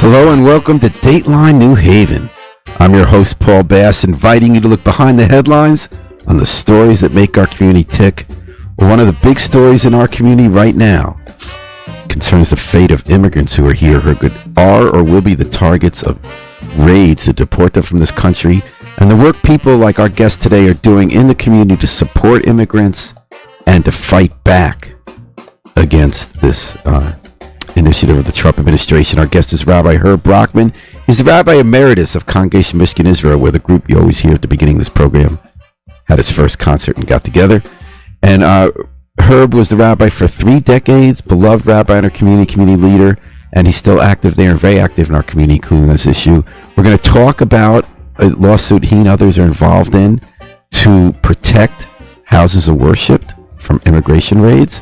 Hello and welcome to Dateline New Haven. I'm your host, Paul Bass, inviting you to look behind the headlines on the stories that make our community tick. Well, one of the big stories in our community right now concerns the fate of immigrants who are here, who are or will be the targets of raids to deport them from this country, and the work people like our guest today are doing in the community to support immigrants and to fight back against this initiative of the Trump administration. Our guest is Rabbi Herb Brockman. He's the Rabbi Emeritus of Congregation Michigan Israel, where the group you always hear at the beginning of this program had its first concert and got together. And Herb was the rabbi for 3 decades, beloved rabbi in our community leader, and he's still active there and very active in our community, including this issue. We're going to talk about a lawsuit he and others are involved in to protect houses of worship from immigration raids.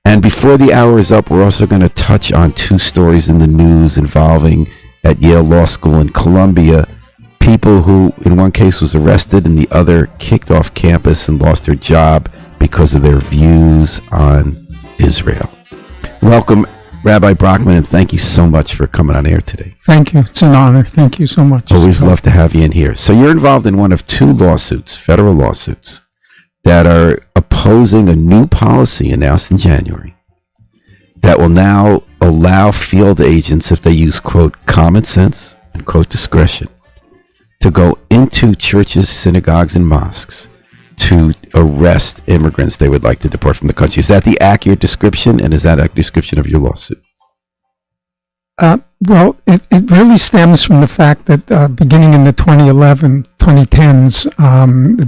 And before the hour is up, we're also going to touch on 2 stories in the news involving, at Yale Law School in Columbia, people who, in one case, was arrested and the other kicked off campus and lost their job because of their views on Israel. Welcome, Rabbi Brockman, and thank you so much for coming on air today. Thank you. It's an honor. Thank you so much. Always love to have you in here. So you're involved in one of 2 lawsuits, federal lawsuits, that are opposing a new policy announced in January that will now allow field agents, if they use, quote, common sense and, quote, discretion, to go into churches, synagogues, and mosques to arrest immigrants they would like to deport from the country. Is that the accurate description, and is that a description of your lawsuit? Well, it really stems from the fact that beginning in the 2010s,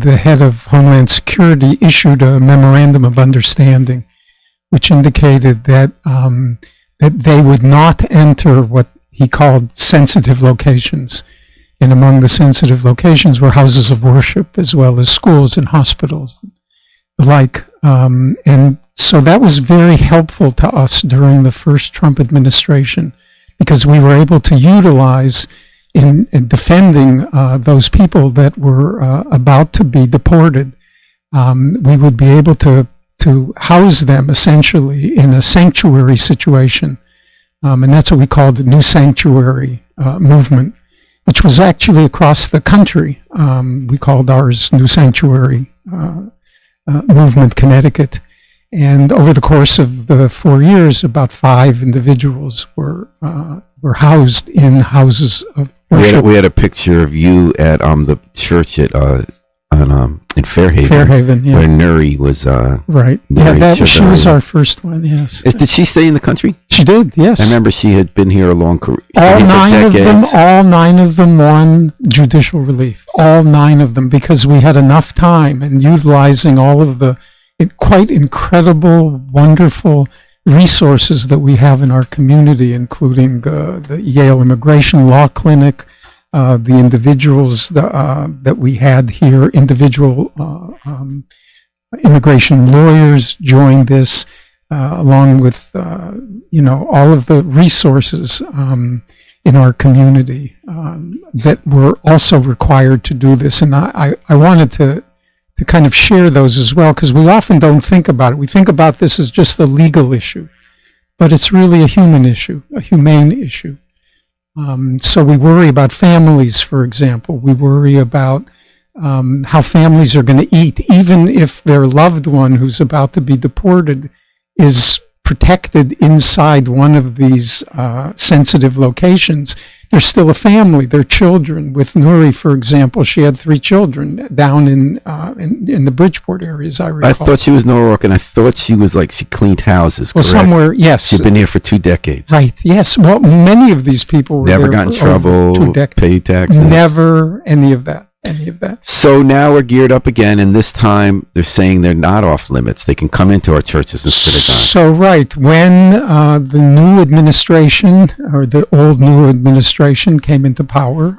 the head of Homeland Security issued a memorandum of understanding, which indicated that that they would not enter what he called sensitive locations. And among the sensitive locations were houses of worship, as well as schools and hospitals, the like. And so that was very helpful to us during the first Trump administration, because we were able to utilize in defending those people that were about to be deported. We would be able to house them essentially in a sanctuary situation. And that's what we called the New Sanctuary movement, which was actually across the country. We called ours New Sanctuary Movement Connecticut. And over the course of the 4 years, about 5 individuals were housed in houses of worship. We had a picture of you at the church at in Fairhaven, yeah, where Nuri was. Right. Nuri she was our first one. Yes. Did she stay in the country? She did. Yes. I remember she had been here a long career. All 9 of them won judicial relief. All 9 of them, because we had enough time and utilizing all of the quite incredible, wonderful resources that we have in our community, including the Yale Immigration Law Clinic, the individuals that we had here, individual immigration lawyers joined this, along with all of the resources in our community that were also required to do this. And I wanted to kind of share those as well, because we often don't think about it. We think about this as just a legal issue, but it's really a human issue, a humane issue. So we worry about families, for example. We worry about how families are going to eat, even if their loved one who's about to be deported is protected inside one of these sensitive locations. They're still a family. They're children. With Nuri, for example, she had 3 children down in the Bridgeport area, as I recall. I thought she was Norwalk, and I thought she was she cleaned houses. Well, correct? Somewhere, yes. She'd been here for 2 decades. Right. Yes. Well, many of these people were never got in trouble. 2 decades. Paid taxes. Never any of that. So now we're geared up again, and this time they're saying they're not off limits. They can come into our churches and synagogues. So right, when the new administration, or the old new administration, came into power,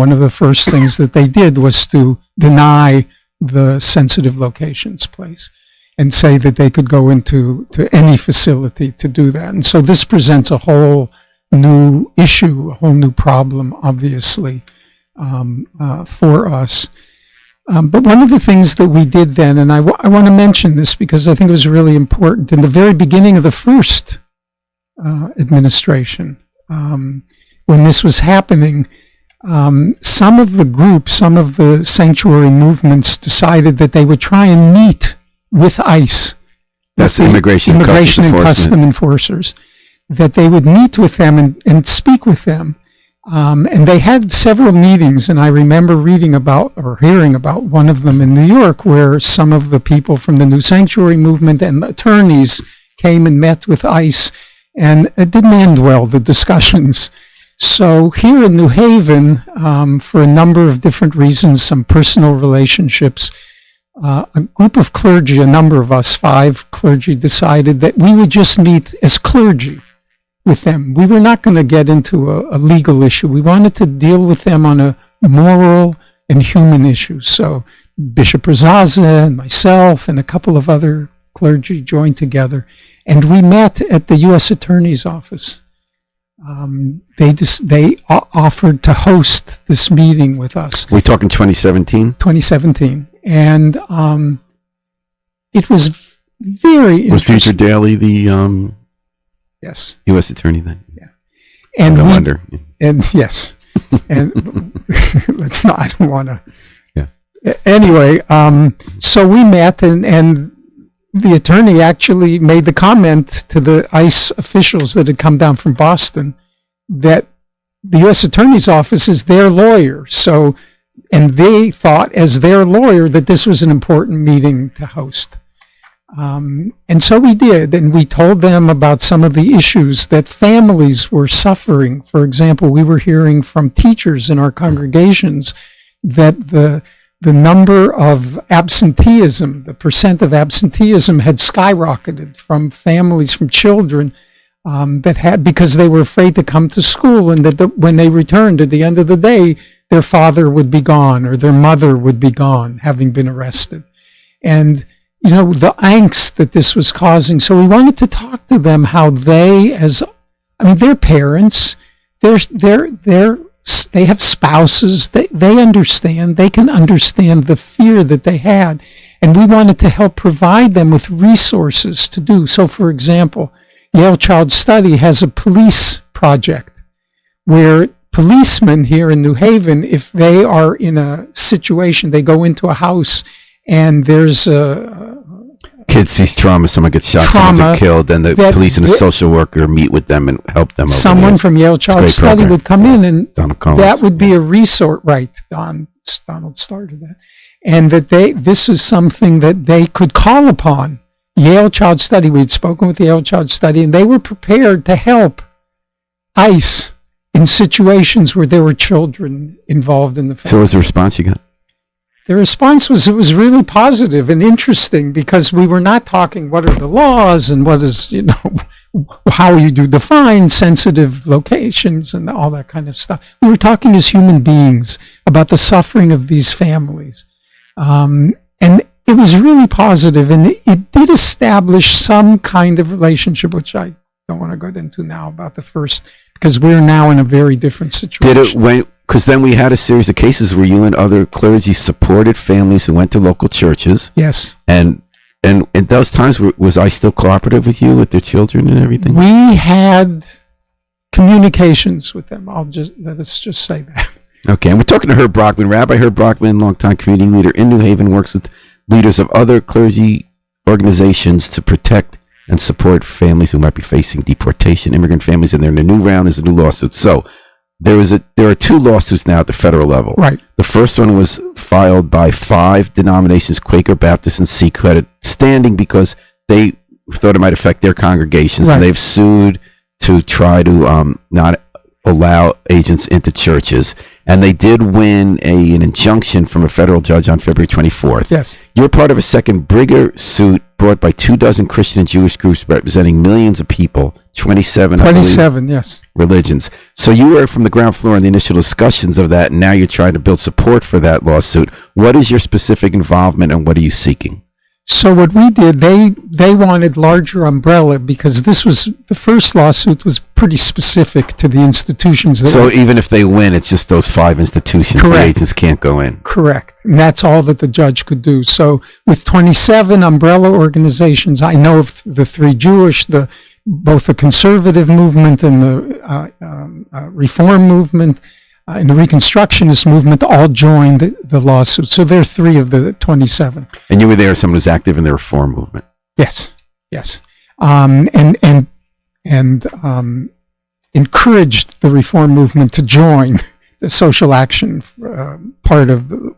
one of the first things that they did was to deny the sensitive locations place and say that they could go into any facility to do that. And so this presents a whole new issue, a whole new problem, obviously, for us. But one of the things that we did then, and I want to mention this because I think it was really important, in the very beginning of the first administration, when this was happening, some of the groups, some of the sanctuary movements decided that they would try and meet with ICE. That's immigration and custom enforcers. That they would meet with them and speak with them. And they had several meetings, and I remember reading about or hearing about one of them in New York, where some of the people from the New Sanctuary movement and the attorneys came and met with ICE, and it didn't end well, the discussions. So here in New Haven, for a number of different reasons, some personal relationships, a group of clergy, a number of us, 5 clergy, decided that we would just meet as clergy with them. We were not going to get into a legal issue. We wanted to deal with them on a moral and human issue. So Bishop Razaza and myself and a couple of other clergy joined together, and we met at the U.S. Attorney's Office. They offered to host this meeting with us. We're talking 2017? 2017. And it was very interesting. Was Deidre Daly the yes, U.S. Attorney then? Yeah. And I wonder. And yes. And let's not, I don't want to. Yeah. Anyway, so we met, and the attorney actually made the comment to the ICE officials that had come down from Boston that the U.S. Attorney's Office is their lawyer. So, and they thought as their lawyer that this was an important meeting to host. And so we did, and we told them about some of the issues that families were suffering. For example, we were hearing from teachers in our congregations that the number of absenteeism, the percent of absenteeism had skyrocketed from families, from children because they were afraid to come to school, and that when they returned at the end of the day, their father would be gone or their mother would be gone, having been arrested. And, you know, the angst that this was causing. So we wanted to talk to them how they, they're parents, they have spouses, they understand, they can understand the fear that they had. And we wanted to help provide them with resources to do. So, for example, Yale Child Study has a police project where policemen here in New Haven, if they are in a situation, they go into a house and there's a kid sees trauma, someone gets shot, someone gets killed, then the police and a social worker meet with them and help them. Someone from Yale Child Study would come in, and that would be a resource. Right, Donald started that, and that this is something that they could call upon. Yale Child Study, we had spoken with the Yale Child Study, and they were prepared to help ICE in situations where there were children involved in the family. So what was the response you got? The response was, it was really positive and interesting, because we were not talking what are the laws and what is, how you do define sensitive locations and all that kind of stuff. We were talking as human beings about the suffering of these families. And it was really positive, and it did establish some kind of relationship, which I don't want to go into now about the first, because we're now in a very different situation. Because then we had a series of cases where you and other clergy supported families who went to local churches. Yes. And in those times, was I still cooperative with you, with their children and everything? We had communications with them. Let's just say that. Okay, and we're talking to Herb Brockman. Rabbi Herb Brockman, longtime community leader in New Haven, works with leaders of other clergy organizations to protect and support families who might be facing deportation, immigrant families, and they're in a new round as a new lawsuit. So there are 2 lawsuits now at the federal level. Right. The first one was filed by 5 denominations, Quaker, Baptist, and Sikh, who had it standing because they thought it might affect their congregations, and they've sued to try to not allow agents into churches. And they did win an injunction from a federal judge on February 24th. Yes. You're part of a second bigger suit brought by 24 Christian and Jewish groups representing millions of people, 27, yes, religions. So you were from the ground floor in the initial discussions of that, and now you're trying to build support for that lawsuit. What is your specific involvement, and what are you seeking? So what we did, they wanted larger umbrella, because this was, the first lawsuit was pretty specific to the institutions. So even if they win, it's just those 5 institutions. Correct. The agents can't go in. Correct. And that's all that the judge could do. So with 27 umbrella organizations, I know of the 3 Jewish, the both the conservative movement and the reform movement and the Reconstructionist movement all joined the lawsuit. So there are 3 of the 27. And you were there as someone who's active in the reform movement. Yes, yes, and encouraged the reform movement to join the social action part of the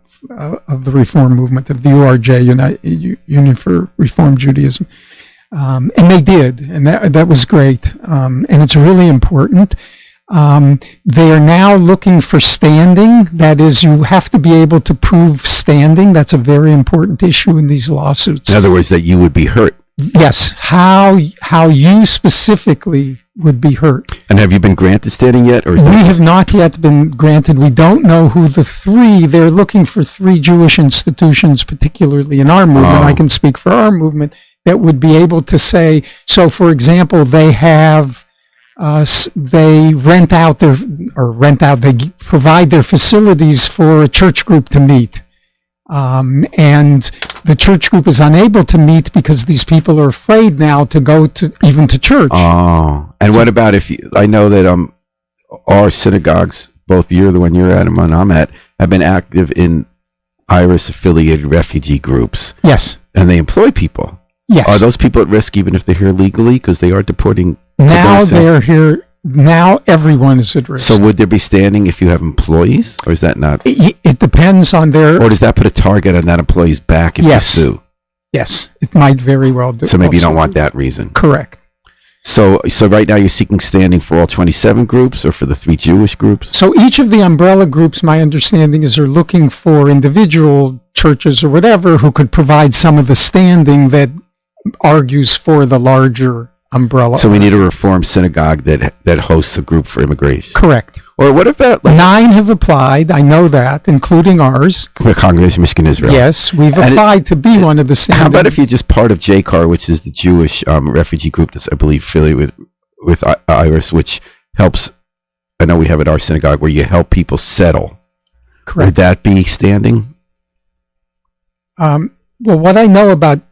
reform movement of the URJ, Union for Reform Judaism, and they did, and that was great, and it's really important. They are now looking for standing. That is, you have to be able to prove standing. That's a very important issue in these lawsuits. In other words, that you would be hurt. Yes, how you specifically would be hurt. And have you been granted standing yet? Or we have not yet been granted. We don't know who the 3. They're looking for 3 Jewish institutions, particularly in our movement. I can speak for our movement, that would be able to say. So, for example, they have. They they provide their facilities for a church group to meet. And the church group is unable to meet because these people are afraid now to go even to church. Oh, and what about I know that our synagogues, both the one you're at and one I'm at, have been active in IRIS-affiliated refugee groups. Yes. And they employ people. Yes. Are those people at risk even if they're here legally? Because they are deporting. Now they're here. Now everyone is at risk. So would there be standing if you have employees, or is that not? It depends on their. Or does that put a target on that employee's back if you sue? Yes, it might very well do. So maybe you don't want that reason. Correct. So right now you're seeking standing for all 27 groups, or for the 3 Jewish groups? So each of the umbrella groups, my understanding is, are looking for individual churches or whatever who could provide some of the standing that argues for the larger umbrella. So we need a reform synagogue that hosts a group for immigration. Correct. Or what about 9 have applied? I know that, including ours. The Congregation of Michigan Israel. Yes, we've applied to be one of the standing. How about if you're just part of JCAR, which is the Jewish refugee group that's, I believe, affiliated with IRIS, which helps. I know we have at our synagogue where you help people settle. Correct. Would that be standing? Well, what I know about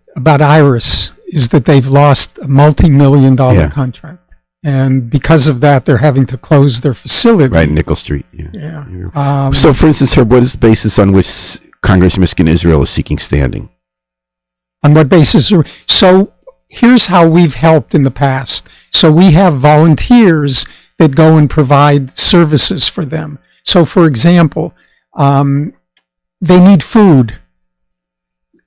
IRIS is that they've lost a multi-million-dollar contract. And because of that, they're having to close their facility. Right, Nickel Street. Yeah. So, for instance, Herb, what is the basis on which Congregation of Michigan Israel is seeking standing? On what basis? So, here's how we've helped in the past. So, we have volunteers that go and provide services for them. So, for example, they need food,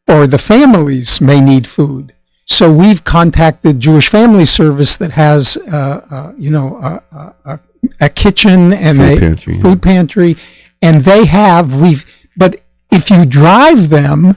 or the families may need food. So we've contacted Jewish Family Service that has, a kitchen and food pantry, and but if you drive them,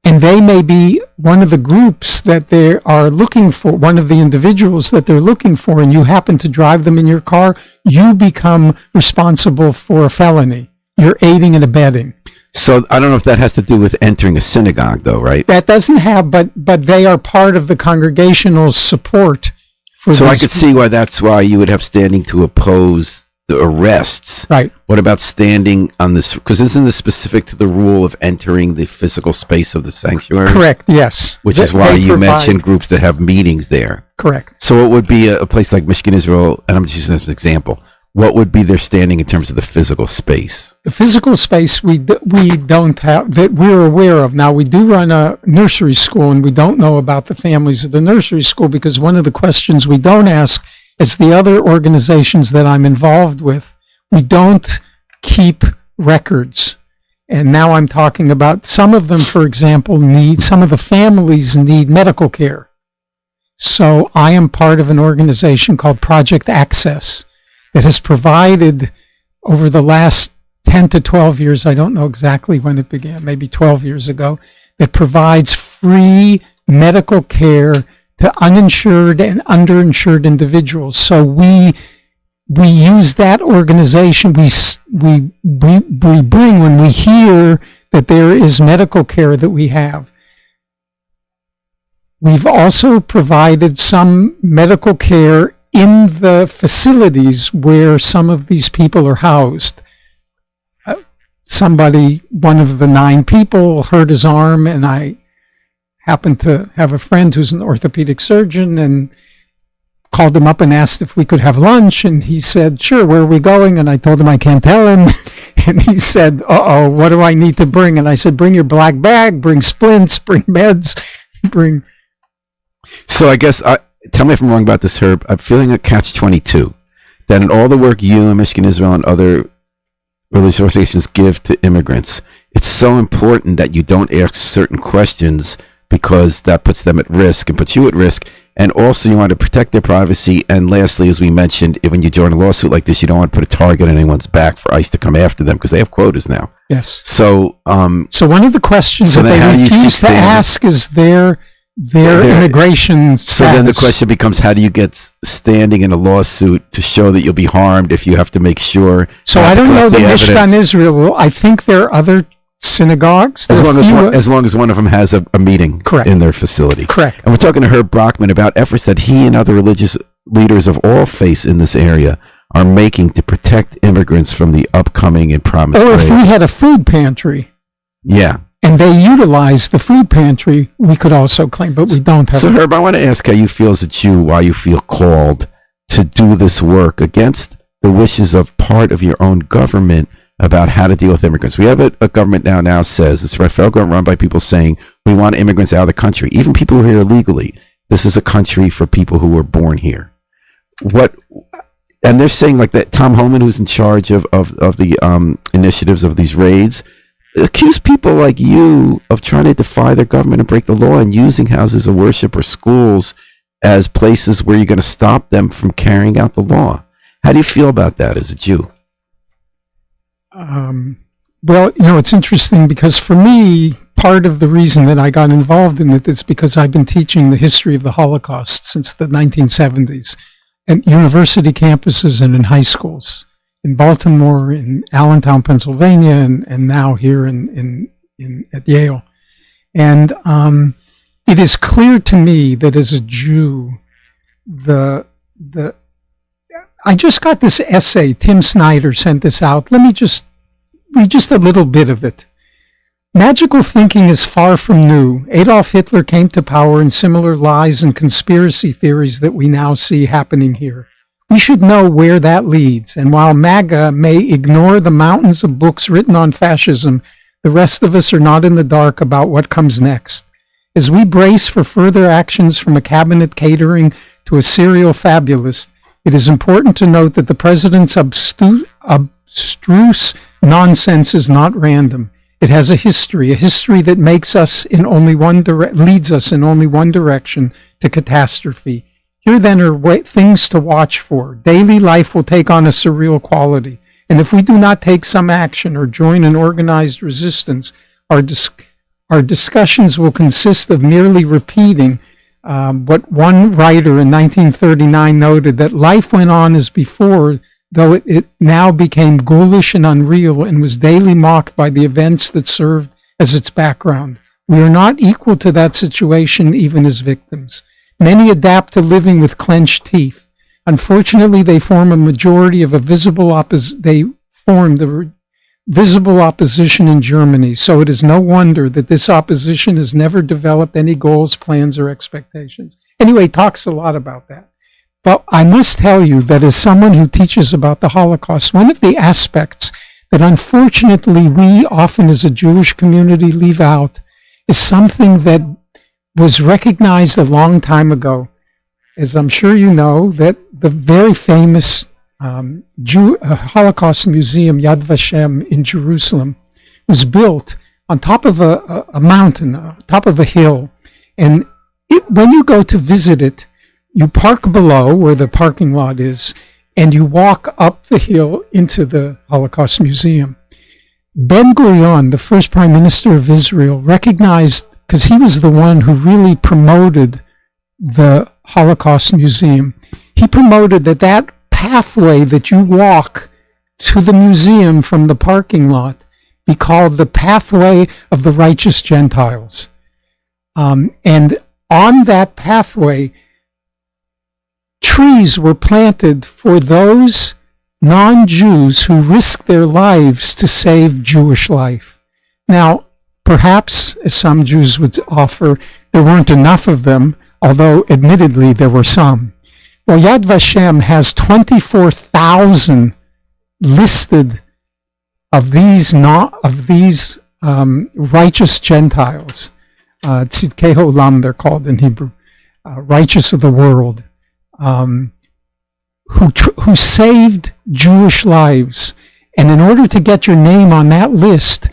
and they may be one of the groups that they are looking for, one of the individuals that they're looking for, and you happen to drive them in your car, you become responsible for a felony. You're aiding and abetting. So I don't know if that has to do with entering a synagogue, though, right? That doesn't have, but they are part of the congregational support. So I could see that's why you would have standing to oppose the arrests. Right. What about standing on this? Because isn't this specific to the rule of entering the physical space of the sanctuary? Correct, yes. Which is why you mentioned groups that have meetings there. Correct. So it would be a place like Michigan Israel, and I'm just using this as an example. What would be their standing in terms of the physical space? The physical space we don't have, that we're aware of. Now, we do run a nursery school, and we don't know about the families of the nursery school, because one of the questions we don't ask is the other organizations that I'm involved with. We don't keep records. And now I'm talking about some of them, for example, some of the families need medical care. So I am part of an organization called Project Access, that has provided over the last 10 to 12 years, I don't know exactly when it began, maybe 12 years ago, that provides free medical care to uninsured and underinsured individuals. So we use that organization, we bring when we hear that there is medical care that we have. We've also provided some medical care in the facilities where some of these people are housed. One of the 9 people hurt his arm, and I happen to have a friend who's an orthopedic surgeon, and called him up and asked if we could have lunch, and he said, sure, where are we going? And I told him I can't tell him. And he said, uh-oh, what do I need to bring? And I said, bring your black bag, bring splints, bring meds, bring... So I guess, tell me if I'm wrong about this, Herb. I'm feeling a catch-22, that in all the work you and Michigan Israel and other religious organizations give to immigrants, it's so important that you don't ask certain questions because that puts them at risk and puts you at risk. And also you want to protect their privacy. And lastly, as we mentioned, when you join a lawsuit like this, you don't want to put a target on anyone's back for ICE to come after them because they have quotas now. Yes. So one of the questions that they refuse to ask is their immigration status. So then the question becomes, how do you get standing in a lawsuit to show that you'll be harmed if you have to make sure? So I don't know the Mishkan Israel. I think there are other synagogues. As long as one of them has a meeting in their facility. Correct. And we're talking to Herb Brockman about efforts that he and other religious leaders of all faiths in this area are making to protect immigrants from the upcoming and promised Or if we had a food pantry. Yeah. And they utilize the food pantry, we could also claim, but we don't have. So, Herb, I want to ask how you feel as a Jew, why you feel called to do this work against the wishes of part of your own government about how to deal with immigrants. We have a government now says, it's a federal government run by people saying, we want immigrants out of the country, even people who are here illegally. This is a country for people who were born here. And they're saying like that Tom Homan, who's in charge of the initiatives of these raids, accuse people like you of trying to defy their government and break the law and using houses of worship or schools as places where you're going to stop them from carrying out the law. How do you feel about that as a Jew? Well, it's interesting because for me, part of the reason that I got involved in it is because I've been teaching the history of the Holocaust since the 1970s at university campuses and in high schools. In Baltimore, in Allentown, Pennsylvania, and now here at Yale. And it is clear to me that as a Jew, I just got this essay, Tim Snyder sent this out. Let me just read just a little bit of it. Magical thinking is far from new. Adolf Hitler came to power in similar lies and conspiracy theories that we now see happening here. We should know where that leads, and while MAGA may ignore the mountains of books written on fascism, the rest of us are not in the dark about what comes next. As we brace for further actions from a cabinet catering to a serial fabulist, it is important to note that the president's abstruse nonsense is not random. It has a history that makes us leads us in only one direction, to catastrophe. Here then are things to watch for. Daily life will take on a surreal quality, and if we do not take some action or join an organized resistance, our discussions will consist of merely repeating what one writer in 1939 noted, that life went on as before, though it now became ghoulish and unreal and was daily mocked by the events that served as its background. We are not equal to that situation even as victims. Many adapt to living with clenched teeth. Unfortunately, they form a majority of visible opposition in Germany, so it is no wonder that this opposition has never developed any goals, plans, or expectations. Anyway, he talks a lot about that. But I must tell you that as someone who teaches about the Holocaust, one of the aspects that unfortunately we often as a Jewish community leave out is something that was recognized a long time ago. As I'm sure you know, that the very famous Holocaust Museum, Yad Vashem in Jerusalem, was built on top of a mountain, top of a hill. And when you go to visit it, you park below where the parking lot is, and you walk up the hill into the Holocaust Museum. Ben-Gurion, the first prime minister of Israel, recognized, because he was the one who really promoted the Holocaust Museum, he promoted that pathway that you walk to the museum from the parking lot be called the pathway of the righteous Gentiles. And on that pathway, trees were planted for those non-Jews who risked their lives to save Jewish life. Now, perhaps, as some Jews would offer, there weren't enough of them, although admittedly there were some. Well, Yad Vashem has 24,000 listed of these righteous Gentiles. Tzidkei Olam, they're called in Hebrew, righteous of the world, who saved Jewish lives. And in order to get your name on that list,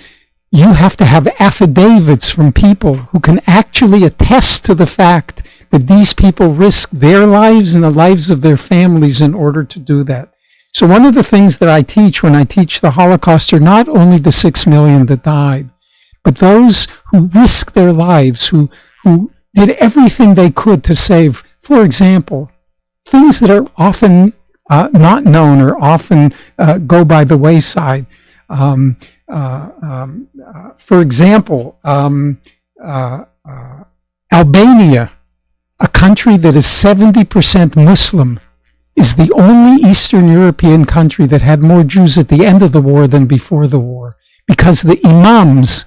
you have to have affidavits from people who can actually attest to the fact that these people risked their lives and the lives of their families in order to do that. So one of the things that I teach when I teach the Holocaust are not only the 6 million that died, but those who risked their lives, who did everything they could to save. For example, things that are often not known or often go by the wayside. For example, Albania, a country that is 70% Muslim, is the only Eastern European country that had more Jews at the end of the war than before the war, because the imams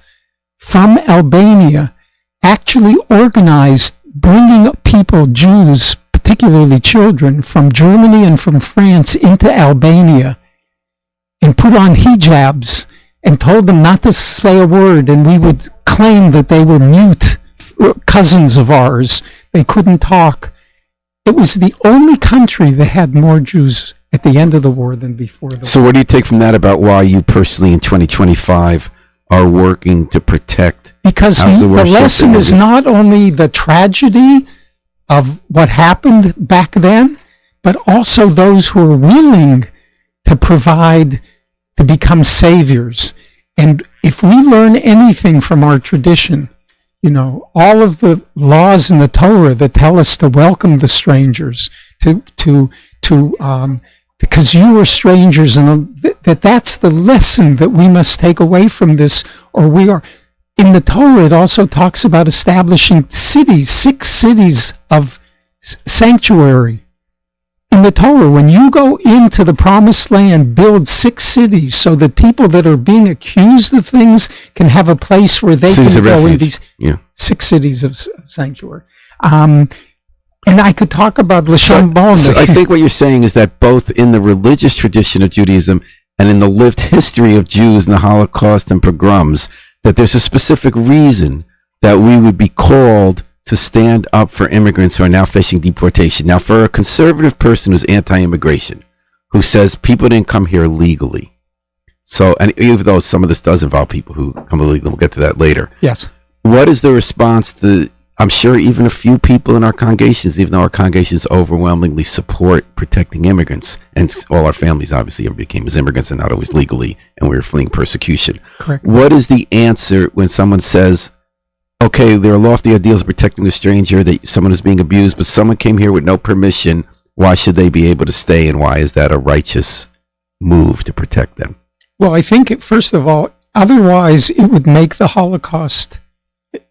from Albania actually organized bringing people, Jews, particularly children, from Germany and from France into Albania and put on hijabs and told them not to say a word, and we would claim that they were mute cousins of ours. They couldn't talk. It was the only country that had more Jews at the end of the war than before the war. So what do you take from that about why you personally in 2025 are working to protect Because the lesson is not only the tragedy of what happened back then, but also those who are willing to provide, to become saviors. And if we learn anything from our tradition, you know, all of the laws in the Torah that tell us to welcome the strangers, because you are strangers, and that's the lesson that we must take away from this, or we are. In the Torah, it also talks about establishing cities, 6 cities of sanctuary. In the Torah, when you go into the promised land, build 6 cities so that people that are being accused of things can have a place where they can go in these 6 cities of sanctuary. And I could talk about Lashon Bon. So I think what you're saying is that both in the religious tradition of Judaism and in the lived history of Jews in the Holocaust and pogroms, that there's a specific reason that we would be called to stand up for immigrants who are now facing deportation. Now, for a conservative person who's anti-immigration, who says people didn't come here legally, so, and even though some of this does involve people who come illegally, we'll get to that later. Yes. What is the response to, I'm sure even a few people in our congregations, even though our congregations overwhelmingly support protecting immigrants, and all our families obviously ever became as immigrants and not always legally, and we were fleeing persecution. Correct. What is the answer when someone says, okay, there are lofty ideals of protecting the stranger, that someone is being abused, but someone came here with no permission, why should they be able to stay, and why is that a righteous move to protect them? Well, I think, first of all, otherwise it would make the Holocaust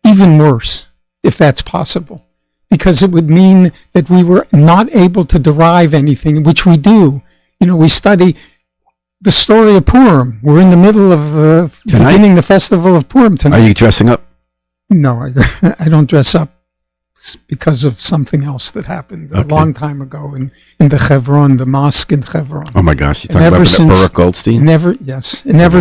even worse, if that's possible, because it would mean that we were not able to derive anything, which we do. You know, we study the story of Purim. We're in the middle of beginning the festival of Purim tonight. Are you dressing up? No, I don't dress up. It's because of something else that happened a long time ago in the Hebron, the mosque in Hebron. Oh my gosh, you're talking about Baruch Goldstein? And ever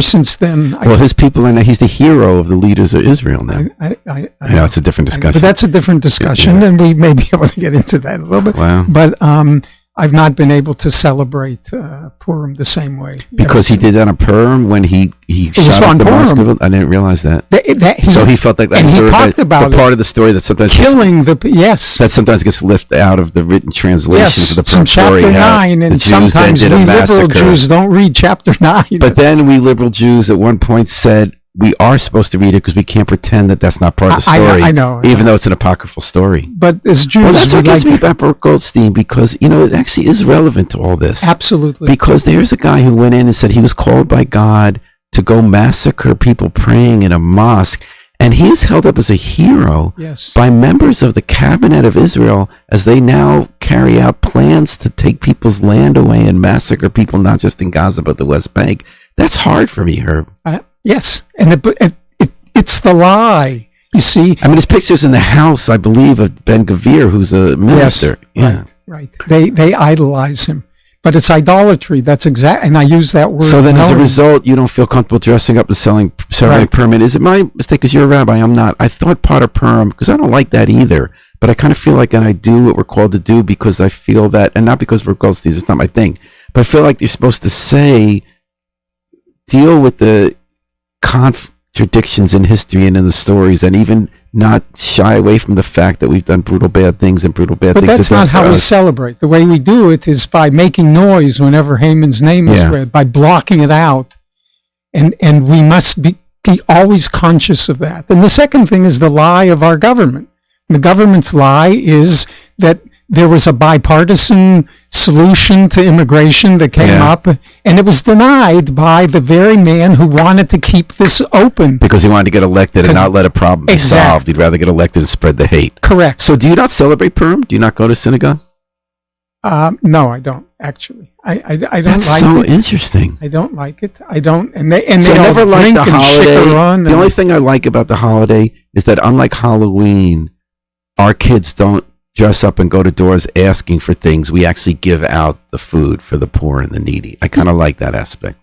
since then. Well, his people are now, he's the hero of the leaders of Israel now. I know it's a different discussion. But that's a different discussion, and we may be able to get into that a little bit. Wow. But I've not been able to celebrate Purim the same way. Because he did that on Purim when he shot up the mosque. I didn't realize that. So he felt like that was the part of the story that sometimes that sometimes gets lifted out of the written translations of the Purim story. Chapter 9, and sometimes we liberal Jews don't read chapter 9. But then we liberal Jews at one point said, we are supposed to read it because we can't pretend that that's not part of the story. I know. Even though it's an apocryphal story. But as Jews, that's what gets me about Baruch Goldstein, because, you know, it actually is relevant to all this. Absolutely. Because there's a guy who went in and said he was called by God to go massacre people praying in a mosque. And he is held up as a hero by members of the cabinet of Israel as they now carry out plans to take people's land away and massacre people, not just in Gaza, but the West Bank. That's hard for me, Herb. Yes, and it's the lie, you see. I mean, his picture's in the house, I believe, of Ben Gvir, who's a minister. Yes, right. Right. They idolize him. But it's idolatry. That's exact, and I use that word. So then, as a result, you don't feel comfortable dressing up and selling Right. Purim. Is it my mistake? Because you're a rabbi, I'm not. I thought part of Purim, because I don't like that either. But I kind of feel like, and I do what we're called to do because I feel that, and not because we're called to these. It's not my thing. But I feel like you're supposed to deal with the contradictions in history and in the stories, and even not shy away from the fact that we've done brutal bad things and brutal bad But things. that's not how we celebrate. The way we do it is by making noise whenever Haman's name is read, by blocking it out. And we must be always conscious of that. And the second thing is the lie of our government. The government's lie is that there was a bipartisan solution to immigration that came up, and it was denied by the very man who wanted to keep this open. Because he wanted to get elected and not let a problem be solved. He'd rather get elected and spread the hate. Correct. So do you not celebrate Purim? Do you not go to synagogue? No, I don't, actually. I don't That's like so it. interesting. I don't like it. I don't, and they So I all never liked drink the and holiday. chicker on. The only thing I like about the holiday is that unlike Halloween, our kids don't dress up and go to doors asking for things. We actually give out the food for the poor and the needy. I kind of like that aspect.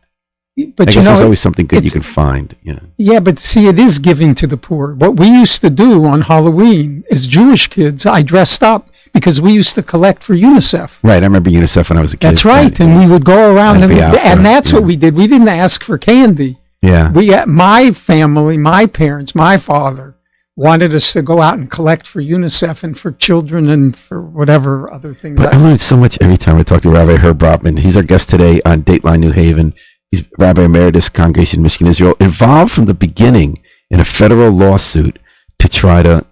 But I guess there's always something good you can find. Yeah. Yeah, but see, it is giving to the poor. What we used to do on Halloween as Jewish kids, I dressed up because we used to collect for UNICEF. Right. I remember UNICEF when I was a kid. That's right. And we would go around and that's what we did. We didn't ask for candy. Yeah. My family, my parents, my father wanted us to go out and collect for UNICEF and for children and for whatever other things. But I learned so much every time I talk to Rabbi Herb Brotman. He's our guest today on Dateline New Haven. He's Rabbi Emeritus, Congregation of Michigan Israel, involved from the beginning in a federal lawsuit to try to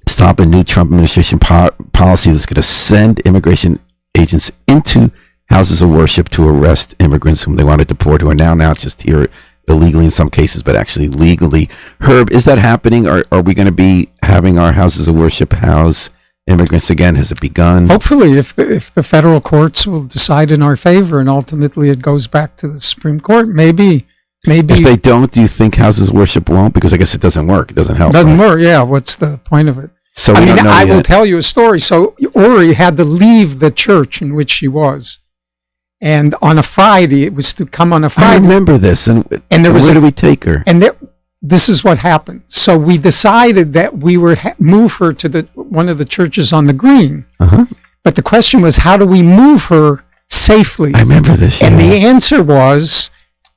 stop a new Trump administration policy that's going to send immigration agents into houses of worship to arrest immigrants whom they want to deport, who are now not just here illegally in some cases, but actually legally. Herb, is that happening? Are we going to be having our houses of worship house immigrants again? Has it begun? Hopefully, if the federal courts will decide in our favor and ultimately it goes back to the Supreme Court, maybe. If they don't, do you think houses of worship won't? Because I guess it doesn't work. It doesn't help. Doesn't work, yeah. What's the point of it? So I will tell you a story. So Ori had to leave the church in which she was. And on a Friday, it was to come on a Friday. I remember this. And there was where did we take her? And this is what happened. So we decided that we would move her to one of the churches on the green. Uh-huh. But the question was, how do we move her safely? I remember this. And the answer was,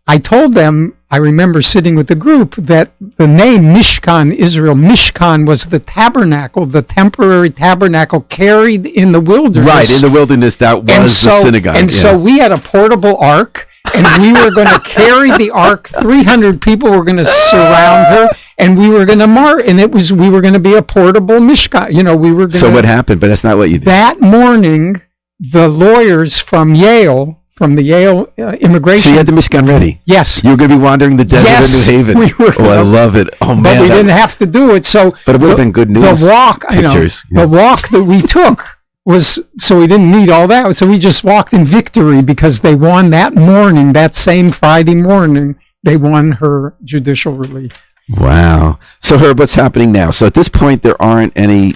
I told them, I remember sitting with the group, that the name Mishkan Israel, Mishkan was the tabernacle, the temporary tabernacle carried in the wilderness. Right, in the wilderness, that was the synagogue. And so we had a portable ark, and we were going to carry the ark. 300 people were going to surround her, and we were going to we were going to be a portable Mishkan. We were going to. So what happened? But that's not what you did. That morning, the lawyers from the Yale immigration. So you had the Mishkan ready? Yes. You were going to be wandering the desert of New Haven. We were. I love it. Oh, man. But we didn't have to do it. So, but it would have been good news. The walk, pictures. The walk that we took was, so we didn't need all that. So we just walked in victory because they won that morning, that same Friday morning, they won her judicial relief. Wow. So Herb, what's happening now? So at this point, there aren't any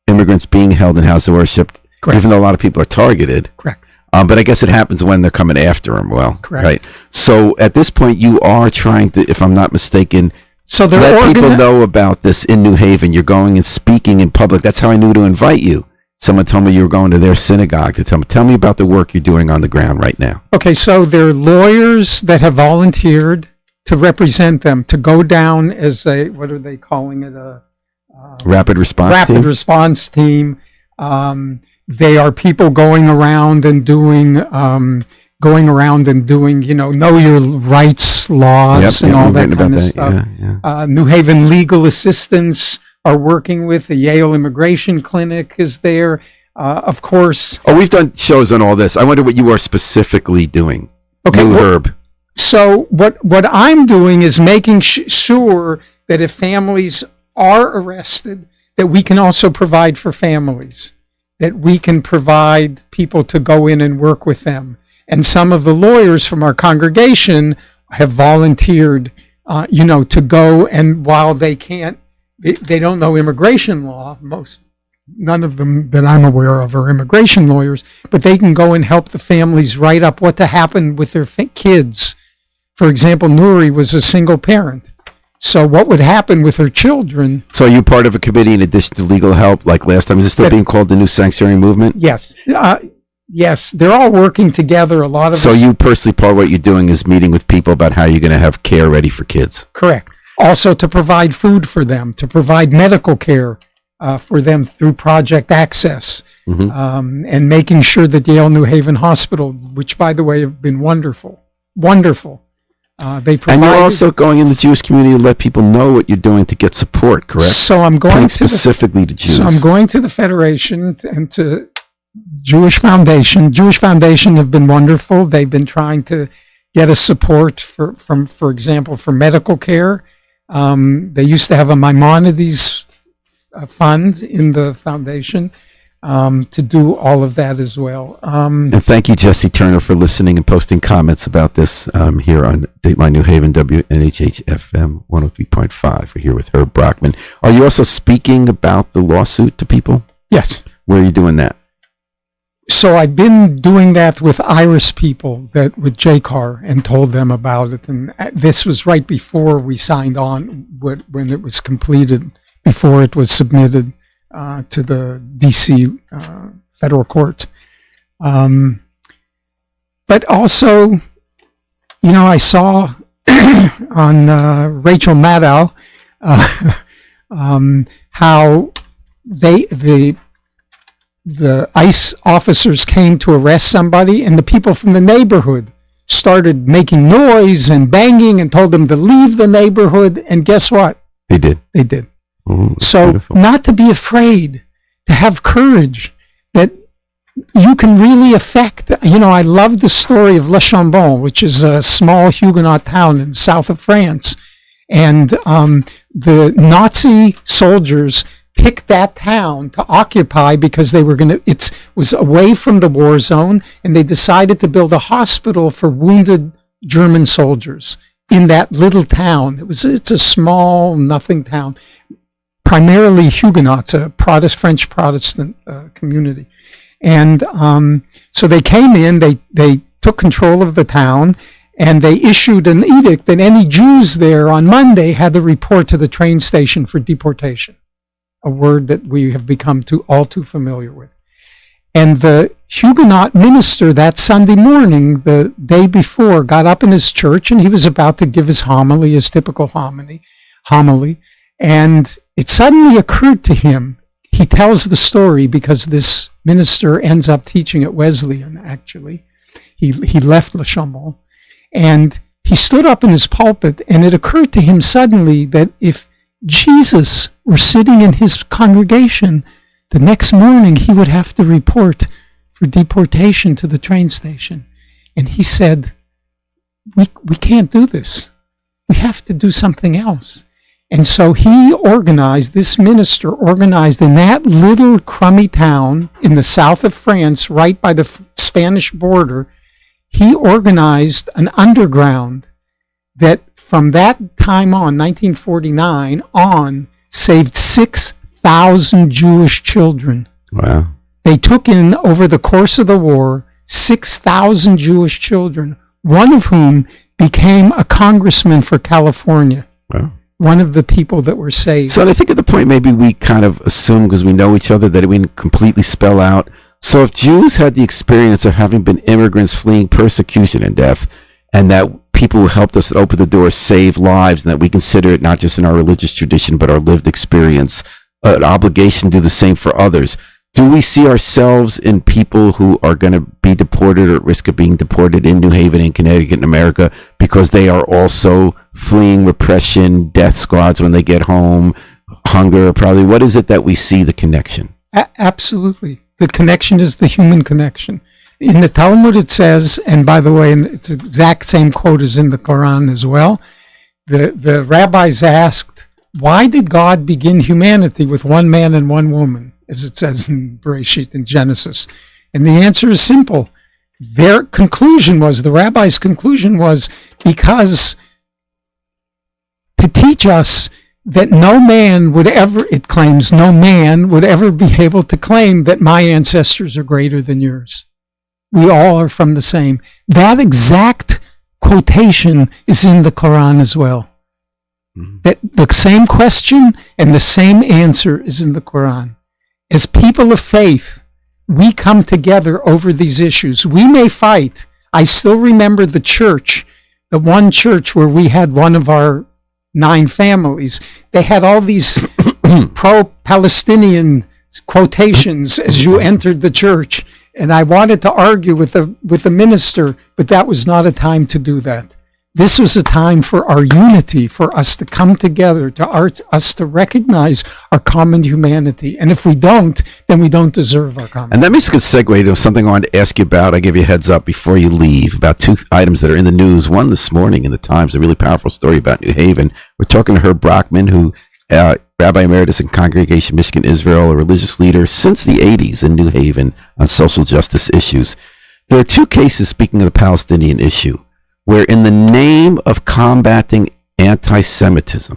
immigrants being held in house of worship, Correct. Even though a lot of people are targeted. Correct. But I guess it happens when they're coming after them. Well, correct. Right. So at this point, you are trying to, if I'm not mistaken, so let people know about this in New Haven. You're going and speaking in public. That's how I knew to invite you. Someone told me you were going to their synagogue to tell me about the work you're doing on the ground right now. Okay, so there are lawyers that have volunteered to represent them, to go down as a, what are they calling it? Rapid response team. They are people going around and doing, know your rights laws and all that kind of stuff. Yeah. New Haven legal assistants are working with the Yale Immigration Clinic is there. Of course. Oh, we've done shows on all this. I wonder what you are specifically doing. Okay. Herb. So what I'm doing is making sure that if families are arrested, that we can also provide for families, that we can provide people to go in and work with them. And some of the lawyers from our congregation have volunteered, to go, and while they don't know immigration law, most none of them that I'm aware of are immigration lawyers, but they can go and help the families write up what to happen with their kids. For example, Nuri was a single parent. So what would happen with her children? So are you part of a committee in addition to legal help like last time? Is it still being called the New Sanctuary Movement? Yes. Yes, they're all working together. A lot of So you personally, part of what you're doing is meeting with people about how you're going to have care ready for kids. Correct. Also to provide food for them, to provide medical care for them through Project Access, and making sure that Yale New Haven Hospital, which by the way have been wonderful, they provide. And you're also going in the Jewish community to let people know what you're doing to get support, correct? So I'm going specifically to Jews. So I'm going to the Federation and to Jewish Foundation. Jewish Foundation have been wonderful. They've been trying to get us support for example, for medical care. They used to have a Maimonides fund in the foundation to do all of that as well. And thank you, Jesse Turner, for listening and posting comments about this here on Dateline New Haven, WNHH FM 103.5. We're here with Herb Brockman. Are you also speaking about the lawsuit to people? Yes. Where are you doing that? So I've been doing that with Iris people, with JCAR, and told them about it. And this was right before we signed on, when it was completed, before it was submitted to the D.C. federal court. But also, I saw on Rachel Maddow how the ICE officers came to arrest somebody, and the people from the neighborhood started making noise and banging and told them to leave the neighborhood. And guess what? They did. They did. Ooh, so beautiful. Not to be afraid, to have courage, that you can really affect. I love the story of Le Chambon, which is a small Huguenot town in the south of France. And the Nazi soldiers picked that town to occupy because they were it was away from the war zone, and they decided to build a hospital for wounded German soldiers in that little town. It's a small, nothing town, primarily Huguenots, a French Protestant community. And so they came in, they took control of the town, and they issued an edict that any Jews there on Monday had to report to the train station for deportation. A word that we have become all too familiar with. And the Huguenot minister that Sunday morning, the day before, got up in his church, and he was about to give his homily, his typical homily, and it suddenly occurred to him. He tells the story because this minister ends up teaching at Wesleyan, actually. He left Le Chambon, and he stood up in his pulpit, and it occurred to him suddenly that if Jesus were sitting in his congregation, the next morning he would have to report for deportation to the train station. And he said, we can't do this. We have to do something else. And so this minister organized in that little crummy town in the south of France, right by the Spanish border, he organized an underground that from that time on, 1949 on, saved 6,000 Jewish children. Wow. They took in, over the course of the war, 6,000 Jewish children, one of whom became a congressman for California. Wow. One of the people that were saved. So I think at the point maybe we kind of assume, because we know each other, that we didn't completely spell out. So if Jews had the experience of having been immigrants fleeing persecution and death, and that people who helped us that opened the door saved lives, and that we consider it not just in our religious tradition but our lived experience, an obligation to do the same for others. Do we see ourselves in people who are going to be deported or at risk of being deported in New Haven, in Connecticut, in America, because they are also fleeing repression, death squads when they get home, hunger, probably? What is it that we see the connection? Absolutely. The connection is the human connection. In the Talmud it says, and by the way, it's the exact same quote as in the Quran as well, the rabbis asked, why did God begin humanity with one man and one woman, as it says in Bereshit, in Genesis? And the answer is simple. The rabbis' conclusion was, because to teach us that no man would ever, it claims, no man would ever be able to claim that my ancestors are greater than yours. We all are from the same. That exact quotation is in the Quran as well. That the same question and the same answer is in the Quran. As people of faith, we come together over these issues. We may fight. I still remember the church, the one church where we had one of our 9 families. They had all these pro-Palestinian quotations as you entered the church. And I wanted to argue with the minister, but that was not a time to do that. This was a time for our unity, for us to come together, us to recognize our common humanity. And if we don't, then we don't deserve our common. And that makes a good segue to something I wanted to ask you about. I give you a heads up before you leave about 2 items that are in the news. One this morning in the Times, a really powerful story about New Haven. We're talking to Herb Brockman, who Rabbi Emeritus in Congregation Michigan Israel, a religious leader since the 80s in New Haven on social justice issues. There are 2 cases, speaking of the Palestinian issue, where in the name of combating anti-Semitism,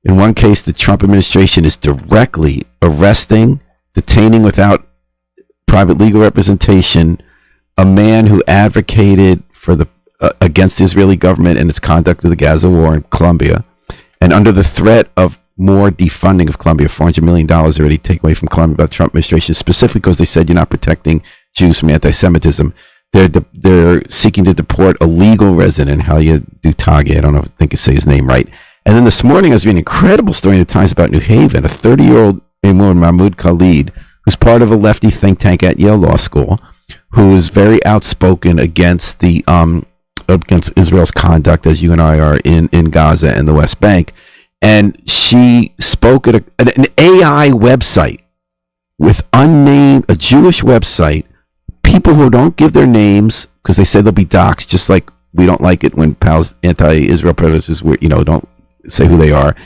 in one case, the Trump administration is directly arresting, detaining without private legal representation, a man who advocated for the against the Israeli government and its conduct of the Gaza war in Colombia, and under the threat of more defunding of Colombia, $400 million already taken away from Colombia by the Trump administration, specifically because they said you're not protecting Jews from anti-Semitism. They're seeking to deport a legal resident, Halia Dutage, I don't know if I think I say his name right. And then this morning, I was reading an incredible story in the Times about New Haven, a 30-year-old woman, Mahmoud Khalid, who's part of a lefty think tank at Yale Law School, who is very outspoken against the against Israel's conduct, as you and I are, in Gaza and the West Bank. And she spoke at an AI website with a Jewish website, people who don't give their names because they say they'll be doxxed, just like we don't like it when anti-Israel protesters, don't say who they are,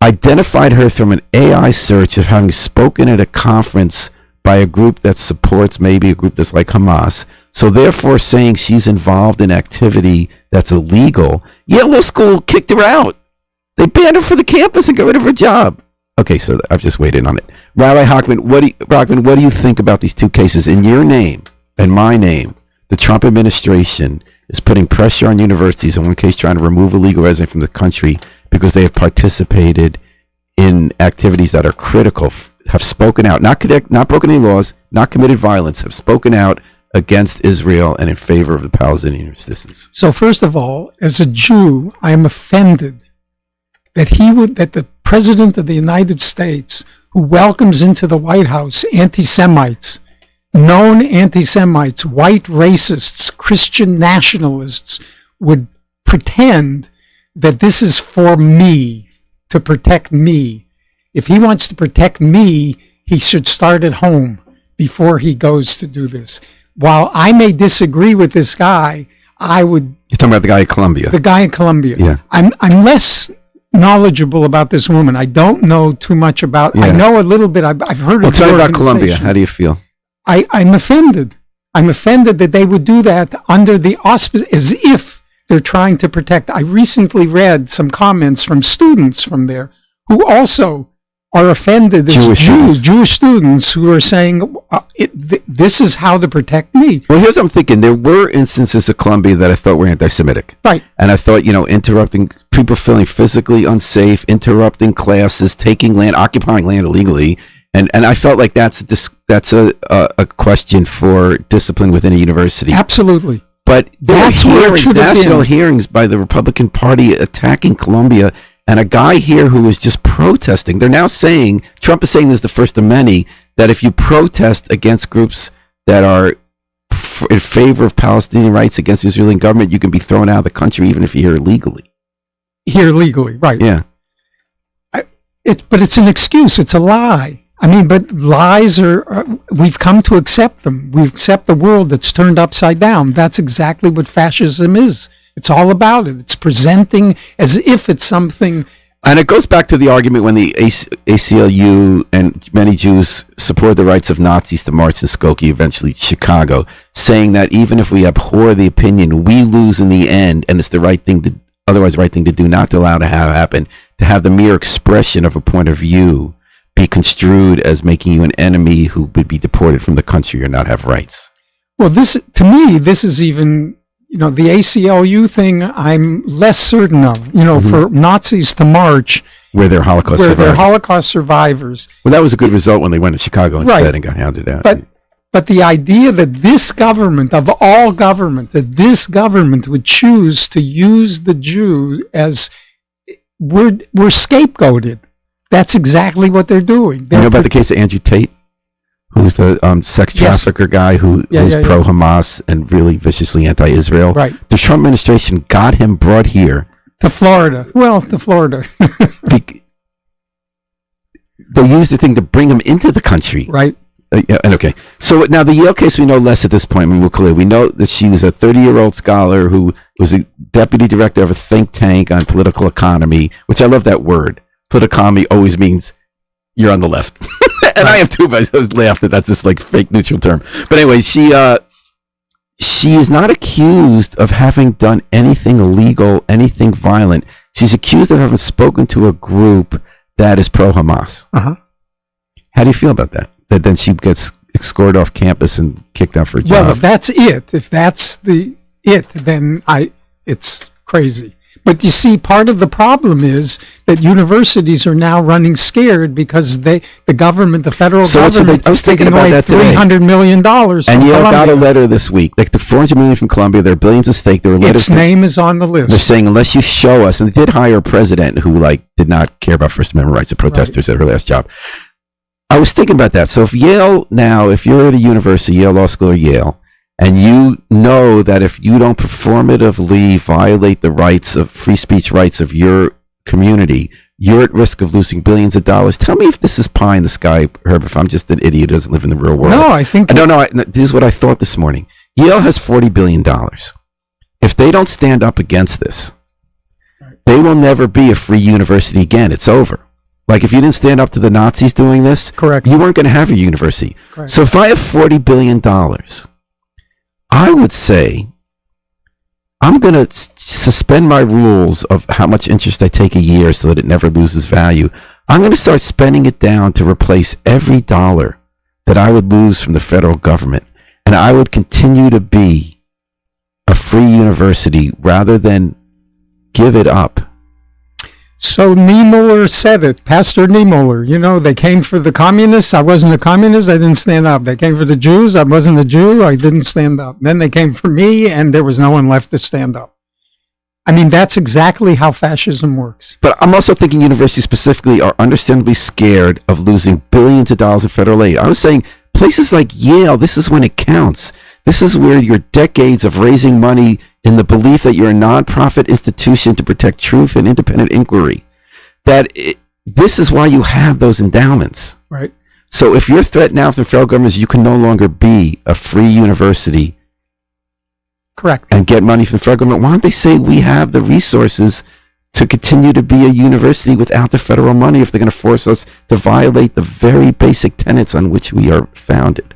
identified her from an AI search of having spoken at a conference by a group that supports maybe a group that's like Hamas. So therefore saying she's involved in activity that's illegal. Yale Law School kicked her out. They banned her from the campus and got rid of her job. Okay, so I've just waited on it. Rabbi Hochman, what do you think about these 2 cases? In your name and my name, the Trump administration is putting pressure on universities, in one case trying to remove illegal residents from the country because they have participated in activities that are critical, have spoken out, not broken any laws, not committed violence, have spoken out against Israel and in favor of the Palestinian resistance. So first of all, as a Jew, I am offended that the President of the United States, who welcomes into the White House anti-Semites, known anti-Semites, white racists, Christian nationalists, would pretend that this is for me, to protect me. If he wants to protect me, he should start at home before he goes to do this. While I may disagree with this guy, You're talking about the guy in Colombia. The guy in Colombia. Yeah. I'm less knowledgeable about this woman. I don't know too much about. Yeah. I know a little bit. I've heard. Well, tell me about Colombia. How do you feel? I'm offended. I'm offended that they would do that under the auspice, as if they're trying to protect. I recently read some comments from students from there who also are offended as Jewish students who are saying, this is how to protect me. Well, here's what I'm thinking. There were instances of Colombia that I thought were anti-Semitic. Right. And I thought, interrupting people feeling physically unsafe, interrupting classes, taking land, occupying land illegally. And I felt like that's a question for discipline within a university. Absolutely. But that's national hearings by the Republican Party attacking Colombia, and a guy here who was just protesting. They're now saying, Trump is saying this is the first of many, that if you protest against groups that are in favor of Palestinian rights against the Israeli government, you can be thrown out of the country even if you're here illegally. Here illegally, right. Yeah. But it's an excuse. It's a lie. I mean, but lies we've come to accept them. We accept the world that's turned upside down. That's exactly what fascism is. It's all about it. It's presenting as if it's something. And it goes back to the argument when the ACLU and many Jews supported the rights of Nazis to march in Skokie, eventually Chicago, saying that even if we abhor the opinion, we lose in the end, and it's the right thing otherwise right thing to do not to allow to have happen, to have the mere expression of a point of view be construed as making you an enemy who would be deported from the country or not have rights. Well, to me, this is even, the ACLU thing, I'm less certain of. For Nazis to march where they're Holocaust where survivors. they're Holocaust survivors. Well, that was a good result when they went to Chicago instead Right. and got hounded out. But the idea that this government, of all governments, that this government would choose to use the Jew as we're scapegoated. That's exactly what they're doing. You know about the case of Andrew Tate, who's the sex trafficker guy who's pro-Hamas and really viciously anti-Israel? Right. The Trump administration got him brought here. To Florida. Well, to Florida. They used the thing to bring him into the country. Right. Okay. So now the Yale case, we know less at this point. We're clear. We know that she was a 30-year-old scholar who was a deputy director of a think tank on political economy, which I love that word. Political economy always means you're on the left. And I am too, but I was laughed that that's this like fake neutral term. But anyway, she is not accused of having done anything illegal, anything violent. She's accused of having spoken to a group that is pro-Hamas. Uh-huh. How do you feel about that? That then she gets escorted off campus and kicked out for a job? Well, if that's it, then it's crazy. But you see, part of the problem is that universities are now running scared because the government, the federal government, is taking away $300 million and Yale got a letter this week. Like the $400 million from Columbia, there are billions at stake. There were letters. Its name is on the list. They're saying unless you show us, and they did hire a president who did not care about First Amendment rights of protesters at her last job. I was thinking about that. So if Yale now, if you're at a university, Yale Law School or Yale, and you know that if you don't performatively violate the rights of free speech rights of your community, you're at risk of losing billions of dollars. Tell me if this is pie in the sky, Herb, if I'm just an idiot who doesn't live in the real world. No, I think... No, this is what I thought this morning. Yale has $40 billion. If they don't stand up against this, they will never be a free university again. It's over. Like if you didn't stand up to the Nazis doing this, correct, you weren't going to have a university. Correct. So if I have $40 billion, I would say I'm going to suspend my rules of how much interest I take a year so that it never loses value. I'm going to start spending it down to replace every dollar that I would lose from the federal government. And I would continue to be a free university rather than give it up. So Niemöller said it, Pastor Niemöller. They came for the communists. I wasn't a communist. I didn't stand up. They came for the Jews. I wasn't a Jew. I didn't stand up. Then they came for me, and there was no one left to stand up. I mean, that's exactly how fascism works. But I'm also thinking universities specifically are understandably scared of losing billions of dollars in federal aid. I was saying places like Yale, this is when it counts. This is where your decades of raising money in the belief that you're a nonprofit institution to protect truth and independent inquiry, this is why you have those endowments. Right. So if your threat now from the federal government is you can no longer be a free university, correct, and get money from the federal government, why don't they say we have the resources to continue to be a university without the federal money if they're going to force us to violate the very basic tenets on which we are founded?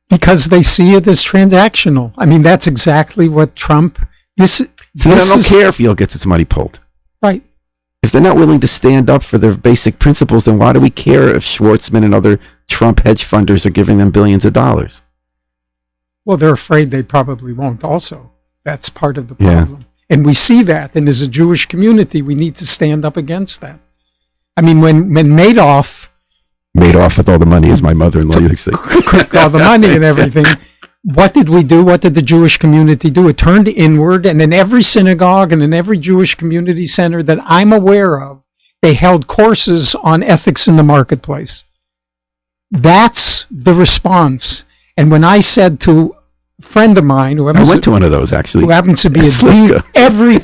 Because they see it as transactional. I mean, that's exactly what Trump... So they don't care if Yale gets its money pulled. Right. If they're not willing to stand up for their basic principles, then why do we care if Schwartzman and other Trump hedge funders are giving them billions of dollars? Well, they're afraid they probably won't also. That's part of the problem. Yeah. And we see that. And as a Jewish community, we need to stand up against that. I mean, when Madoff with all the money, as my mother-in-law used to say. all the money and everything. What did we do? What did the Jewish community do? It turned inward, and in every synagogue and in every Jewish community center that I'm aware of, they held courses on ethics in the marketplace. That's the response. And when I said to a friend of mine, I went to one of those actually, who happens to be a Jew, every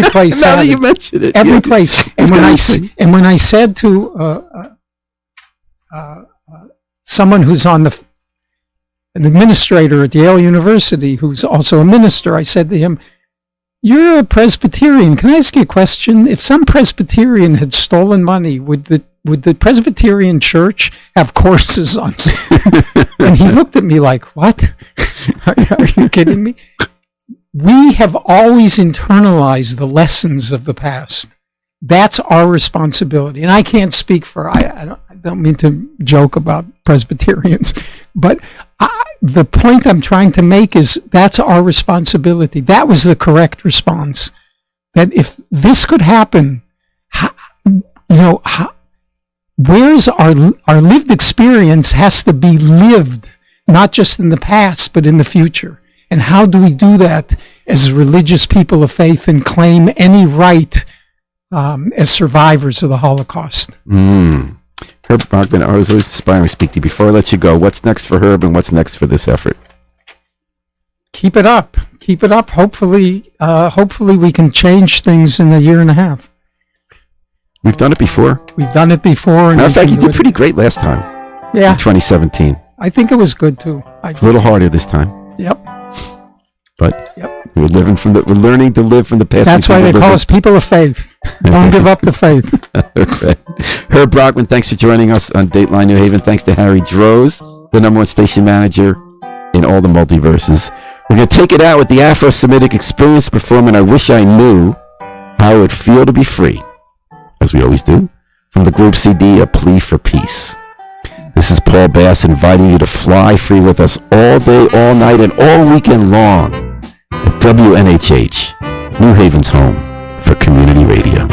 place. Now that you mentioned it, every place. And when I said to someone who's an administrator at Yale University, who's also a minister, I said to him, "You're a Presbyterian. Can I ask you a question? If some Presbyterian had stolen money, would the Presbyterian Church have courses on?" And he looked at me like, "What? Are you kidding me?" we have always internalized the lessons of the past. That's our responsibility. And I can't speak for, I don't mean to joke about Presbyterians, but the point I'm trying to make is that's our responsibility. That was the correct response. That if this could happen, where's our lived experience has to be lived, not just in the past, but in the future. And how do we do that as religious people of faith and claim any right as survivors of the Holocaust? Herb Bachman, I was always inspiring to speak to you. Before I let you go, what's next for Herb and what's next for this effort? Keep it up. Keep it up. Hopefully we can change things in a year and a half. We've done it before. We've done it before. And matter of fact, you did pretty great last time. Yeah. In 2017. I think it was good too. It's a little harder this time. Yep. But yep. We're learning to live from the past. That's why they call us people of faith. Don't give up the faith. Okay. Herb Brockman, thanks for joining us on Dateline New Haven. Thanks to Harry Droz, the #1 station manager in all the multiverses. We're going to take it out with the Afro-Semitic Experience performing I Wish I Knew How It Would Feel to Be Free, as we always do, from the group CD, A Plea for Peace. This is Paul Bass inviting you to fly free with us all day, all night, and all weekend long at WNHH, New Haven's home for community radio.